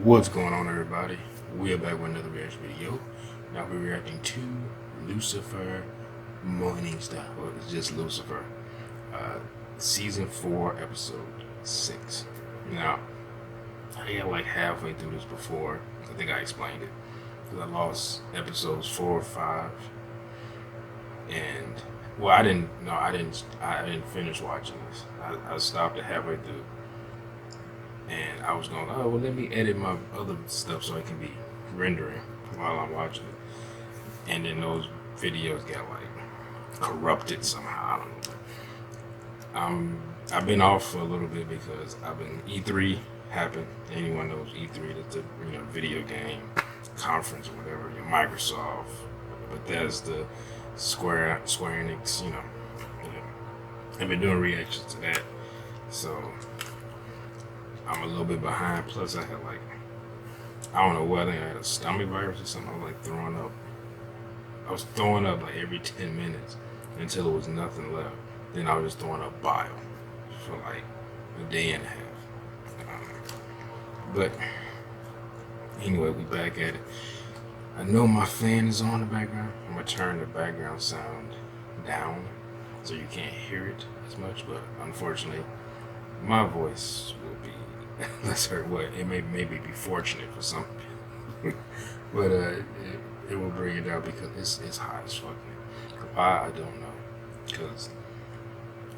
What's going on, everybody? We're back with another reaction video. Now we're reacting to Lucifer Morning Star. Well, it's just Lucifer. Season 4, episode 6. Now, I got like halfway through this before. I think I explained it. Because I lost episodes 4 or 5. And, well, I didn't finish watching this. I stopped it halfway through. And I was going, oh, well, let me edit my other stuff so it can be rendering while I'm watching it. And then those videos got like corrupted somehow. I don't know. I've been off for a little bit because E3 happened. Anyone knows E3? That's the video game conference or whatever. Microsoft, Bethesda, Square Enix. I've been doing reactions to that, so I'm a little bit behind. Plus, I had I don't know what, I think I had a stomach virus or something. I was like throwing up. I was throwing up like every 10 minutes until there was nothing left. Then I was just throwing up bile for like a day and a half. But anyway, we back at it. I know my fan is on in the background. I'm gonna turn the background sound down so you can't hear it as much. But unfortunately, my voice will be let's hear what it may maybe be fortunate for some people. But it will bring it down because it's hot as fuck. Why, I don't know, because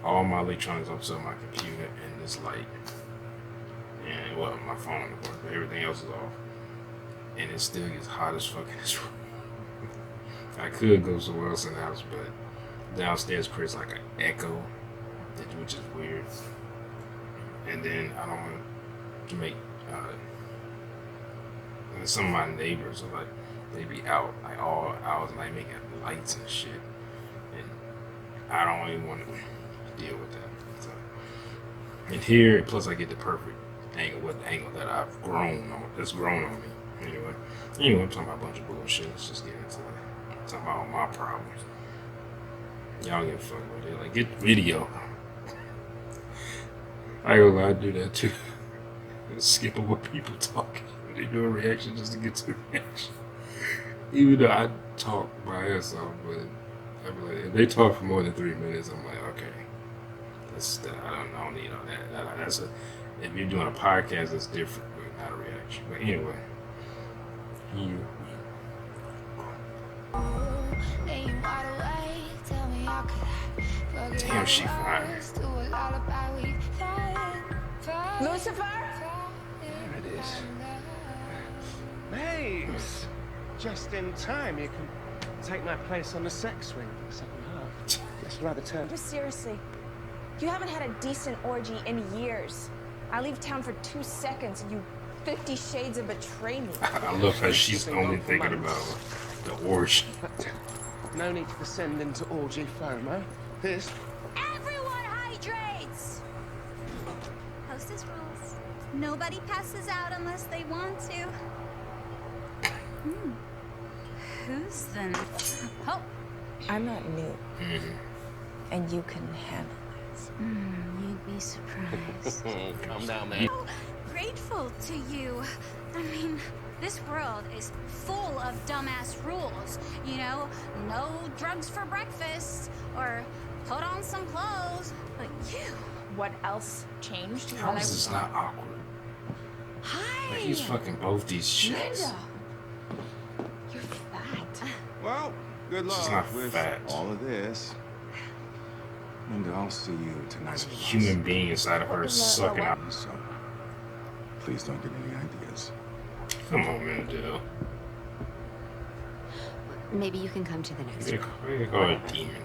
all my electronics upset my computer and this light, and well, my phone of course, but everything else is off, and it still gets hot as fuck in this room. I could go somewhere else in the house, but downstairs creates like an echo, which is weird. And then I don't want to make some of my neighbors are like, they be out like all hours like making lights and shit, and I don't even want to deal with that. So, and here, plus I get the perfect angle, the angle that I've grown on, that's grown on me. Anyway, I'm talking about a bunch of bullshit. Let's just get into it. I'm talking about all my problems. Y'all get fucked with it. Like, get the video. I go, I do that too. Skip over people talking. They do a reaction just to get to the reaction. Even though I talk my ass off, but I be like, if they talk for more than 3 minutes, I'm like, okay, I don't need all that. If you're doing a podcast, that's different, but not a reaction. But anyway, damn, she fine. Lucifer? There it is. Babes! Just in time. You can take my place on the sex swing for the second half. It's rather turn. Just seriously, you haven't had a decent orgy in years. I leave town for 2 seconds and you 50 shades of betray me. I love how she's only thinking about the orgy. But no need to descend into orgy FOMO. This. Everyone hydrates! Hostess rules. Nobody passes out unless they want to. Who's the... Oh! I'm not new. And you can handle this. You'd be surprised. Calm down, man. So grateful to you. I mean, this world is full of dumbass rules. No drugs for breakfast, or put on some clothes. But you... What else changed How is this not awkward? Hi! Like, he's fucking both these chicks. Linda! You're fat. Well, good She's luck not with fat. all of this. And I'll see you tonight. There's a human being inside of her sucking out. So, please don't get any ideas. Come on, Mandel. Maybe you can come to the next They call her a demon.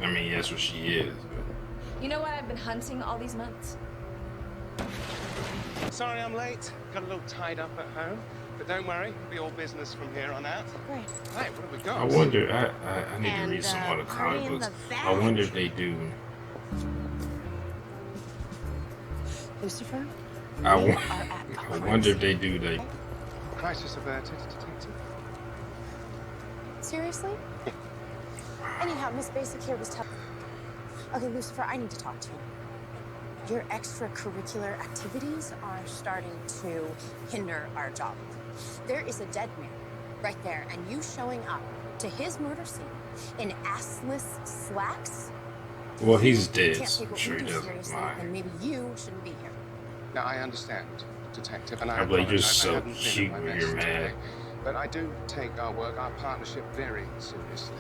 I mean, that's what she is. But You know what I've been hunting all these months? Sorry I'm late. Got a little tied up at home. But don't worry, it'll be all business from here on out. Great. Hey, what have we got? I wonder. I need to read some And, other comic hurry in books. the I wonder if back. they do. Lucifer? I We are at the wonder if they do. Crisis averted, detective. Seriously? Anyhow, Miss Basic here was telling... Okay, Lucifer, I need to talk to you. Your extracurricular activities are starting to hinder our job. There is a dead man right there, and you showing up to his murder scene in assless slacks? Well, he's dead. Can't take I'm what sure we he do doesn't seriously, mind. and maybe you shouldn't be here. Now, I understand, Detective, and I I believe you're apologize. I so haven't been cute at my when best you're mad. today, but I do take our work, our partnership, very seriously.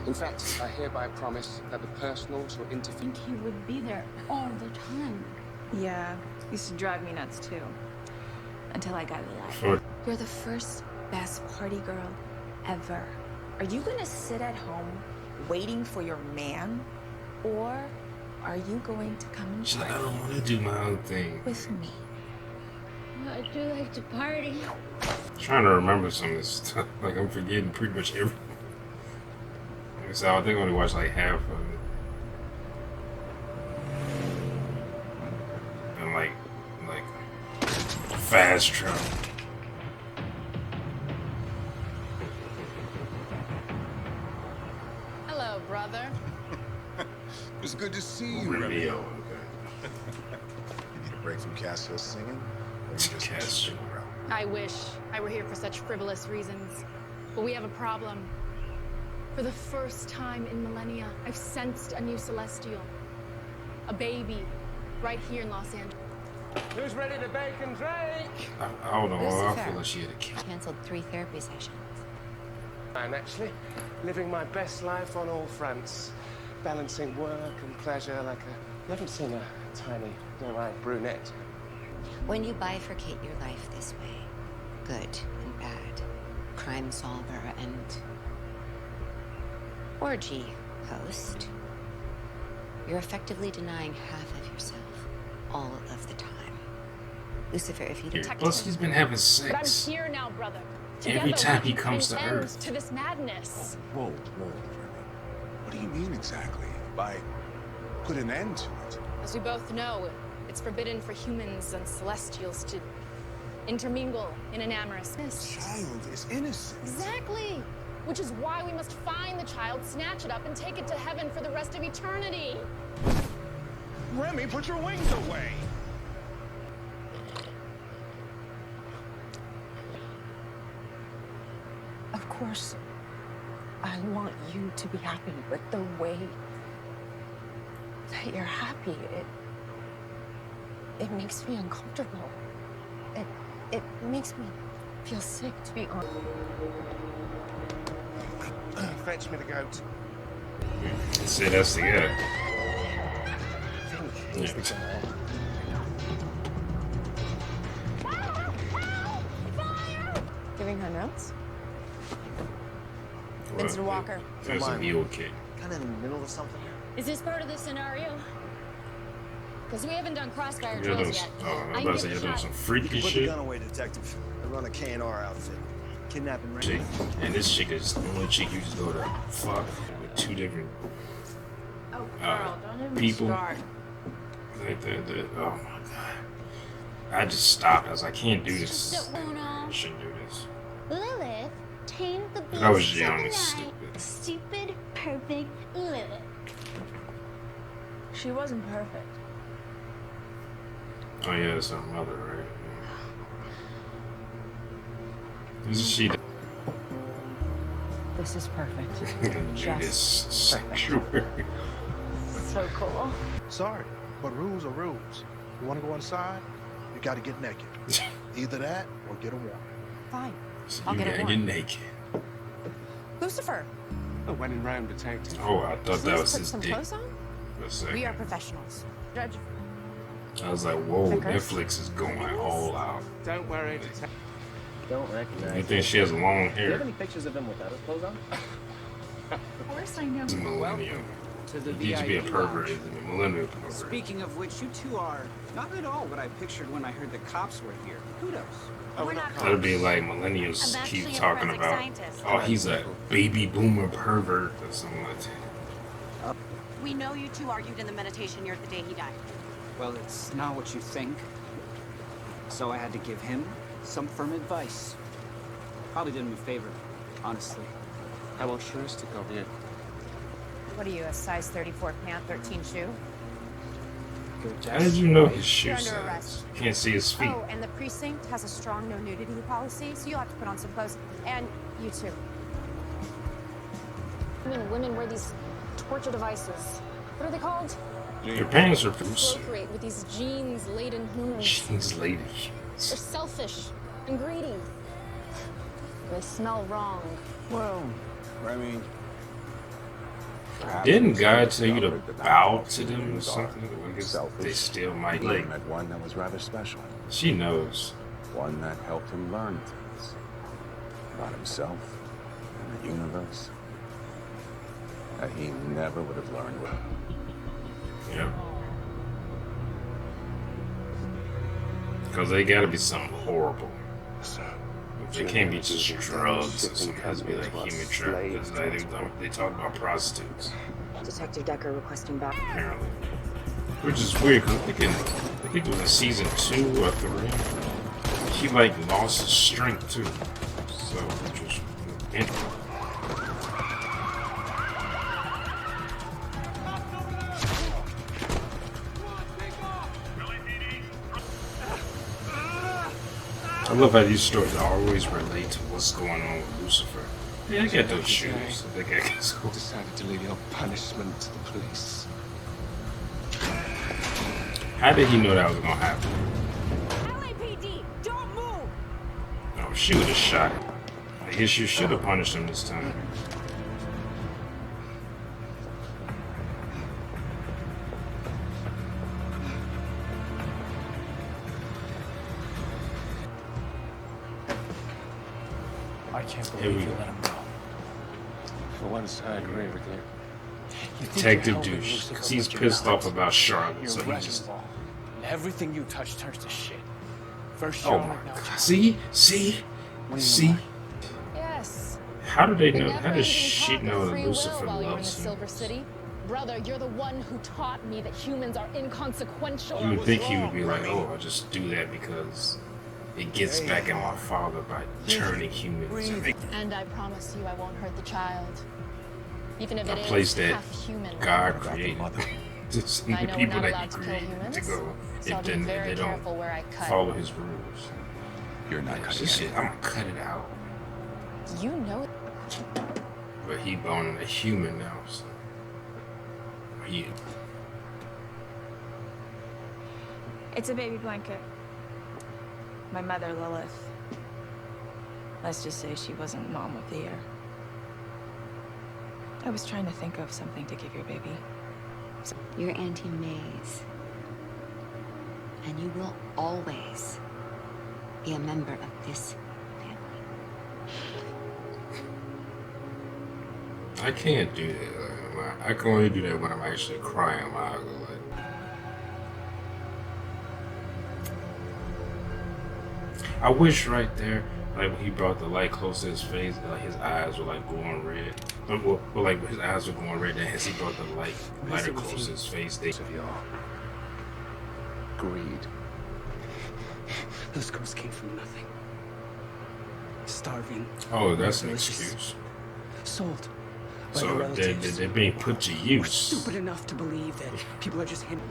In fact, I hereby promise that the personals or I interference. think he would be there all the time. Yeah, used to drive me nuts too. Until I got alive. For You're the first best party girl ever. Are you gonna sit at home waiting for your man? Or are you going to come and she's like, I party don't want to do my own thing. with me? I do like to party. Trying to remember some of this stuff. Like, I'm forgetting pretty much everything. So I think I only watched like half of it. And like fast travel. Hello, brother. It's good to see you, Romeo. Romeo. Okay. You need a break from Cassio singing? Or you just Cassio. around? I wish I were here for such frivolous reasons. But we have a problem. For the first time in millennia, I've sensed a new celestial. A baby. Right here in Los Angeles. Who's ready to bake and drink? I don't know. I Lucifer. feel like she had a kid. Canceled 3 therapy sessions. I'm actually living my best life on all fronts. Balancing work and pleasure like a... You haven't seen a tiny, blue-eyed brunette. When you bifurcate your life this way, good and bad, crime solver and orgy host, you're effectively denying half of yourself all of the time. Lucifer, if you Here. detect Plus, he's been having But I'm sex here now, brother. every Together, time we he can comes put to an end Earth. to this madness. Whoa, Remy. What do you mean exactly by put an end to it? As we both know, it's forbidden for humans and celestials to intermingle in an amorous mist. Child is innocent. Exactly. Which is why we must find the child, snatch it up, and take it to heaven for the rest of eternity. Remy, put your wings away. Of course, I want you to be happy, but the way that you're happy, it makes me uncomfortable. It makes me feel sick, to be honest. Fetch me the goat. See, that's the guy. I think he's the guy. Giving her notes? Well, Vincent Walker. There's a mule kick. Kind of in the middle of something here. Is this part of the scenario? Because we haven't done crossfire You're doing, drills yet. oh, I I was about can to say give you're it doing a some shot. You freaky can put the shit. gun away, detective. I run a K&R outfit. Kidnapping Chick. range. And this chick is the only chick you just go to fuck with 2 different Oh, girl, don't even people. start. Oh my god. I just stopped. I was like, I can't do this. Just don't wanna- I shouldn't do this. Lilith, tame the beast. I was young and tonight. stupid. Stupid, perfect Lilith. She wasn't perfect. Oh yeah, it's her mother, right? This is she. This is perfect. Do this sanctuary. So cool. Sorry, but rules are rules. You want to go inside, you got to get naked. Either that or get a warrant. Fine. So I'll you get it gotta get warm. naked. Lucifer, Oh, when in Rome, Detective. Oh, I thought that please was put his some dick clothes on. for a second. We are professionals. Judge. I was like, whoa, Fingers. Netflix is going all out. Don't worry, Detective. Don't recognize You think she has long Do you have hair? any pictures of him without his clothes on? Of course I know. He's a millennial. To the He needs to be a VIP pervert. lounge. He's a millennial pervert. Speaking of which, you two are not at all what I pictured when I heard the cops were here. Kudos. Oh, we're not That'd be like millennials I'm keep actually a talking forensic about, scientist. oh, he's a baby boomer pervert or something like that. We know you two argued in the meditation yurt the day he died. Well, it's not what you think. So I had to give him some firm advice. Probably did him a favor, honestly. How altruistic of you. What are you, a size 34 pant, 13 shoe? good, Jess. How did you know his shoe You're under size? arrest. You can't see his feet. Oh, and the precinct has a strong no nudity policy, so you'll have to put on some clothes. And you too. Women wear these torture devices. What are they called? Your pants are loose. Procreate with these genes-laden humans. Jeans, lady. They're selfish and greedy. They smell wrong. Well, I mean, Didn't God tell you to bow to them or something? I guess they still might. he Like, met one that was rather special. she knows. One that helped him learn things about himself and the universe that he never would have learned with. Yep. Because they gotta be something horrible. They can't be just drugs or something. It has to be like human trafficking. Like they talk about prostitutes, Detective Decker requesting back. apparently. Which is weird, because I think it was in season 2 or 3. He like lost his strength too. So, which was interesting. I love how these stories always relate to what's going on with Lucifer. Yeah, I get those shoes. They got Decided to leave your punishment to the police. How did he know that was gonna happen? LAPD, don't move! Oh, she would have shot him. I guess you should have punished him this time. I can't Here we believe you go. let him go. For once, I agree with you. You think Detective you're helping douche, Lucifer, because he's but you're pissed not. off about Charlotte, You're so he wrecking just. ball. Everything you touch turns to shit. First Oh you're my like, no. god. See? See? Yes. How do they The know? How never-ending does she talk of know that free will Lucifer while you're in the loves him? Silver City? Brother, you're the one who taught me that humans are inconsequential. You would think he would be like, oh, I'll just do that because it gets back at my father by turning humans. And I promise you I won't hurt the child. Even if A it is place that half human. God created. Just I know we're people not that allowed he to kill created humans, to go. so I'll If be then very they don't careful where I cut. follow his rules. You're not Like, cutting this shit, it. I'm gonna cut it out. You know But he boning a human now, so he. It's a baby blanket. My mother, Lilith. Let's just say she wasn't mom of the year. I was trying to think of something to give your baby. You're Auntie May's. And you will always be a member of this family. I can't do that. Like, I can only do that when I'm actually crying. My eyes are like. I wish right there, like when he brought the light close to his face, like his eyes were like going red. Well, like his eyes were going red. Then as he brought the lighter close to his face, they. Of your greed. Those girls came from nothing. Starving. Oh, that's an Delicious. excuse. Sold. By So their they're relatives. being put to use. Stupid enough to believe that people are just hidden.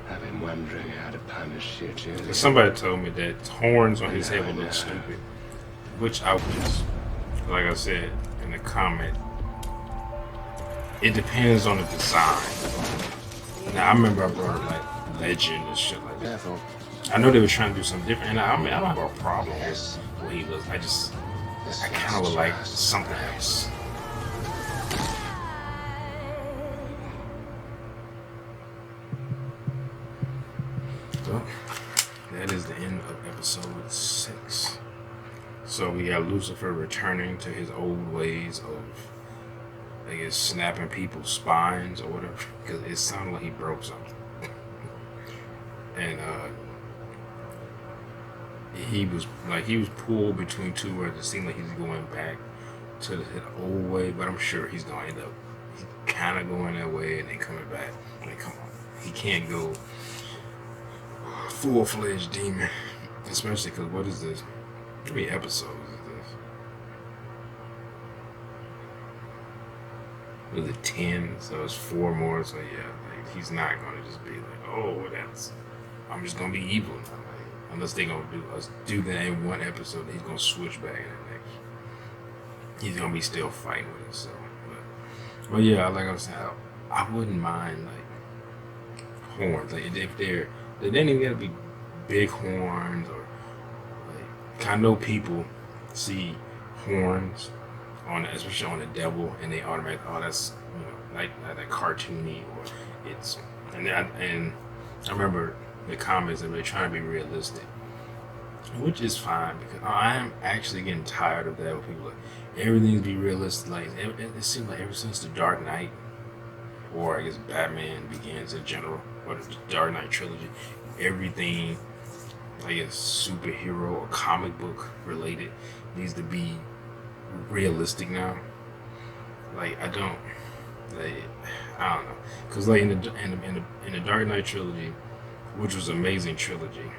I've been wondering how to punish you, Julie. Somebody told me that horns on his head would look stupid, which I was, like I said in the comment, it depends on the design. Now I remember I brought up like legend and shit like that. I know they were trying to do something different, and I mean I don't have a problem with what he looks. I kind of would like something else. So, that is the end of episode 6. So we got Lucifer returning to his old ways of, I guess, snapping people's spines or whatever, because it sounded like he broke something. And he was pulled between two worlds. It seemed like he's going back to his old way, but I'm sure he's gonna end up kind of going that way and then coming back. Like, come on, he can't go full-fledged demon, especially because what is this? How many episodes is this? was it 10? So it's 4 more. So yeah, like he's not gonna just be like, oh, I'm just gonna be evil now. Like, unless they gonna do that in one episode, he's gonna switch back in the next. He's gonna be still fighting with us. So, but yeah, like I was saying, I wouldn't mind like horns. Like if they didn't even gotta be big horns or like. I know people see horns especially on the devil, and they automatically, oh, that's like that cartoony, or it's and I remember the comments that they're trying to be realistic, which is fine because I am actually getting tired of that. With people like everything be realistic. Like it seems like ever since the Dark Knight, or I guess Batman Begins in general, or the Dark Knight trilogy, everything like a superhero or comic book related needs to be realistic now. Like I don't know, because like in the Dark Knight trilogy, which was an amazing trilogy,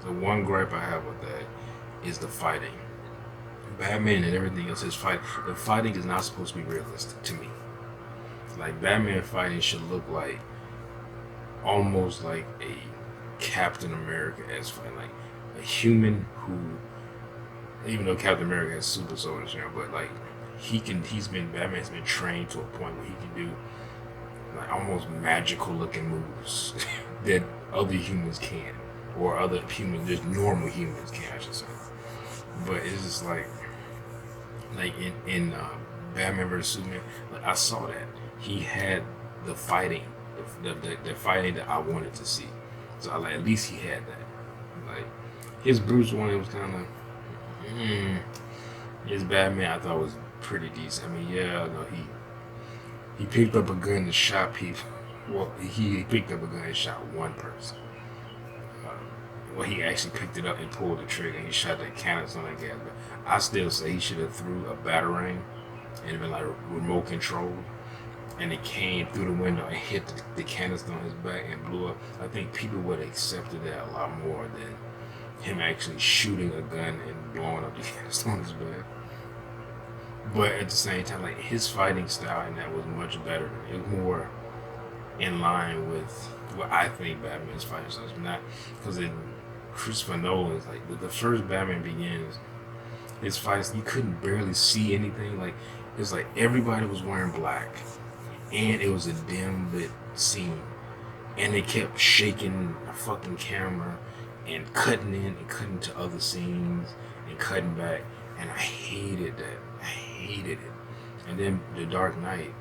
the one gripe I have with that is the fighting. Batman and everything else, the fighting is not supposed to be realistic to me. Like Batman fighting should look like almost like a Captain America as fighting, like a human who, even though Captain America has super soldiers, but like Batman's been trained to a point where he can do like almost magical looking moves that other humans can, or other humans, just normal humans can, I should say. But it's just like in Batman vs Superman, like I saw that he had the fighting, the fighting that I wanted to see. So at least he had that. Like his Bruce Wayne was kind of. His Batman I thought was pretty decent. I mean, yeah, no, he picked up a gun and shot people. Well, he picked up a gun and shot one person. Well, he actually picked it up and pulled the trigger. And he shot that canister on that gas. But I still say he should have threw a batarang and it been like remote controlled, and it came through the window and hit the canister on his back and blew up. I think people would have accepted that a lot more than him actually shooting a gun and blowing up the canister on his back. But at the same time, like his fighting style in that was much better. It was more in line with what I think Batman's fighting style is. Not because in Christopher Nolan's, like the first Batman Begins, his fights you couldn't barely see anything. Like it's like everybody was wearing black, and it was a dim lit scene, and they kept shaking the fucking camera and cutting in and cutting to other scenes and cutting back, and I hated that. I hated it. And then the Dark Knight,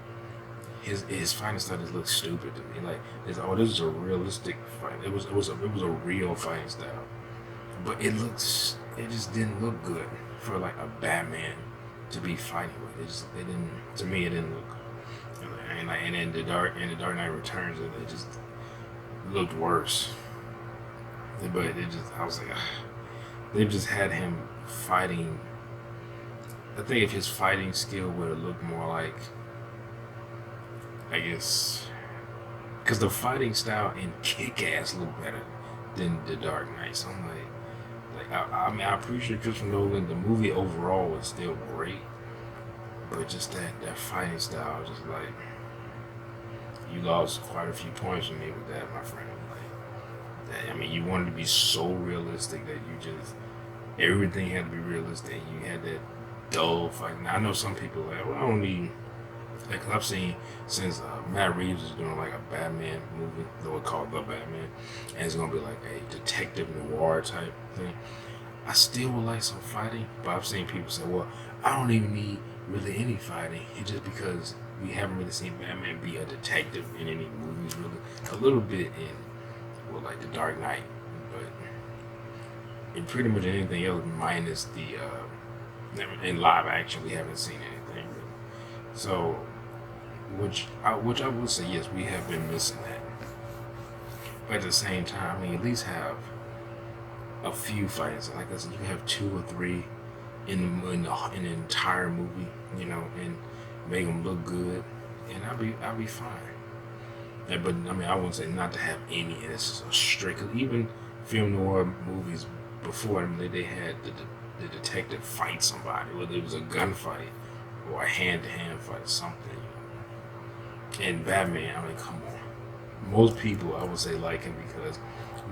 his fighting style just looked stupid to me. Like this is a realistic fight. It was a real fighting style, but it just didn't look good for like a Batman to be fighting with. It didn't. To me, it didn't look. And then the Dark Knight Returns, it just looked worse. But I was like, they just had him fighting. I think if his fighting skill would have looked more like, I guess, because the fighting style in Kick-Ass looked better than the Dark Knight. So I'm like I mean, I appreciate Christopher Nolan. The movie overall was still great, but just that fighting style, just like, you lost quite a few points from me with that, my friend. I mean, you wanted to be so realistic that everything had to be realistic. You had that dull fight. Now, I know some people are like, well, I don't need, like, I've seen since Matt Reeves is doing like a Batman movie, they'll call it The Batman, and it's gonna be like a detective noir type thing. I still would like some fighting, but I've seen people say, well, I don't even need really any fighting. It's just because we haven't really seen Batman be a detective in any movies, really. A little bit in, well, like the Dark Knight, but in pretty much anything else minus the in live action, we haven't seen anything really. So, which I would say, yes, we have been missing that. But at the same time, I mean, at least have a few fights. Like I said, you can have 2 or 3 in the entire movie, and make them look good, and I'll be fine. Yeah, but I mean, I wouldn't say not to have any. And it's a strictly, even film noir movies before, I mean, they had the detective fight somebody, whether it was a gunfight or a hand-to-hand fight, something. And Batman, I mean, come on. Most people, I would say, like him because,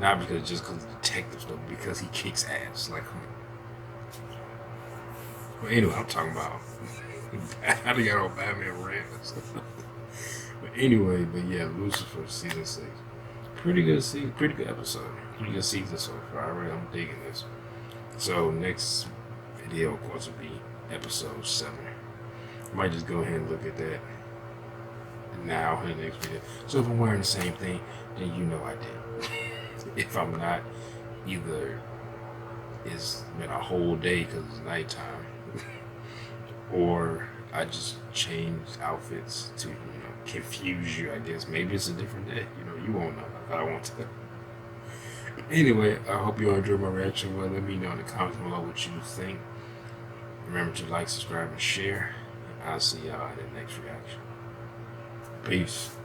not because just because of detective stuff, because he kicks ass. Like, come on. But anyway, I'm talking about how to get on Batman rants. But anyway, but yeah, Lucifer season 6, pretty good season, pretty good episode, pretty good season so far. I'm digging this. So next video, of course, will be episode 7. I might just go ahead and look at that now in the next video. So if I'm wearing the same thing, then you know I did. If I'm not, either it's been a whole day because it's nighttime, or I just changed outfits to, confuse you, I guess. Maybe it's a different day. You won't know if I want to. Anyway, I hope you all enjoyed my reaction. Well, let me know in the comments below what you think. Remember to like, subscribe, and share. I'll see y'all in the next reaction. Peace.